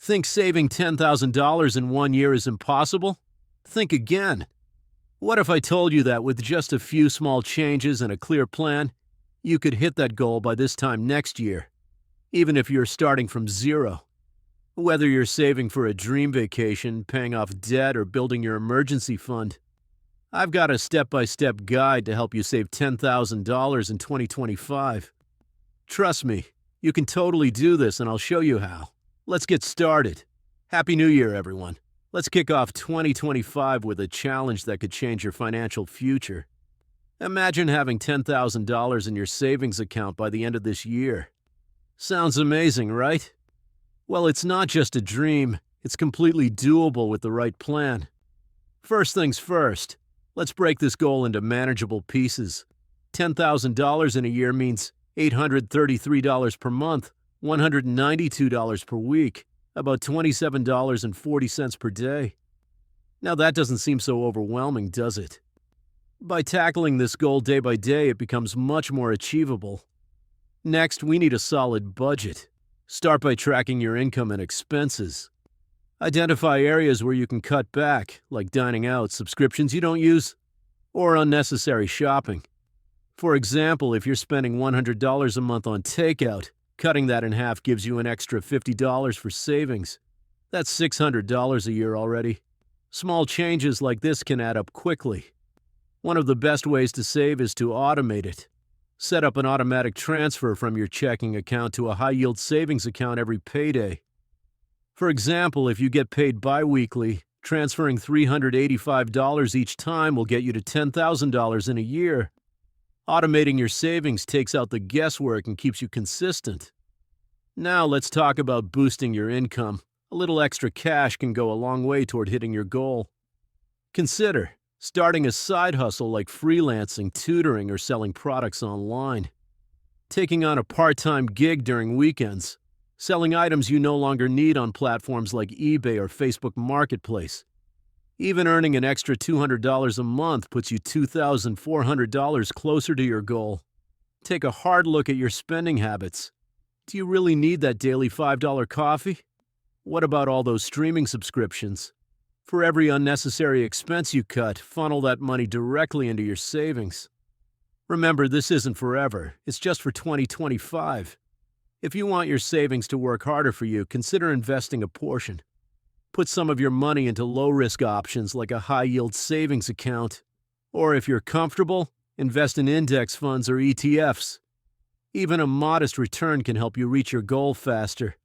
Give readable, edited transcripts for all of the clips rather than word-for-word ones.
Think saving $10,000 in 1 year is impossible? Think again. What if I told you that with just a few small changes and a clear plan, you could hit that goal by this time next year, even if you're starting from zero? Whether you're saving for a dream vacation, paying off debt, or building your emergency fund, I've got a step-by-step guide to help you save $10,000 in 2025. Trust me, you can totally do this, and I'll show you how. Let's get started. Happy New Year, everyone. Let's kick off 2025 with a challenge that could change your financial future. Imagine having $10,000 in your savings account by the end of this year. Sounds amazing, right? Well, it's not just a dream. It's completely doable with the right plan. First things first, let's break this goal into manageable pieces. $10,000 in a year means $833 per month, $192 per week, about $27.40 per day. Now that doesn't seem so overwhelming, does it? By tackling this goal day by day, it becomes much more achievable. Next, we need a solid budget. Start by tracking your income and expenses. Identify areas where you can cut back, like dining out, subscriptions you don't use, or unnecessary shopping. For example, if you're spending $100 a month on takeout, cutting that in half gives you an extra $50 for savings. That's $600 a year already. Small changes like this can add up quickly. One of the best ways to save is to automate it. Set up an automatic transfer from your checking account to a high-yield savings account every payday. For example, if you get paid bi-weekly, transferring $385 each time will get you to $10,000 in a year. Automating your savings takes out the guesswork and keeps you consistent. Now let's talk about boosting your income. A little extra cash can go a long way toward hitting your goal. Consider starting a side hustle like freelancing, tutoring, or selling products online. Taking on a part-time gig during weekends. Selling items you no longer need on platforms like eBay or Facebook Marketplace. Even earning an extra $200 a month puts you $2,400 closer to your goal. Take a hard look at your spending habits. Do you really need that daily $5 coffee? What about all those streaming subscriptions? For every unnecessary expense you cut, funnel that money directly into your savings. Remember, this isn't forever. It's just for 2025. If you want your savings to work harder for you, consider investing a portion. Put some of your money into low-risk options like a high-yield savings account. Or if you're comfortable, invest in index funds or ETFs. Even a modest return can help you reach your goal faster.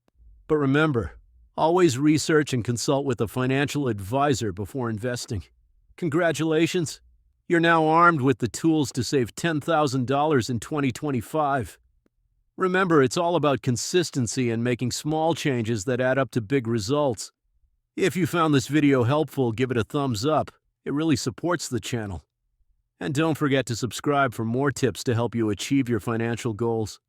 But remember, always research and consult with a financial advisor before investing. Congratulations! You're now armed with the tools to save $10,000 in 2025. Remember, it's all about consistency and making small changes that add up to big results. If you found this video helpful, give it a thumbs up. It really supports the channel. And don't forget to subscribe for more tips to help you achieve your financial goals.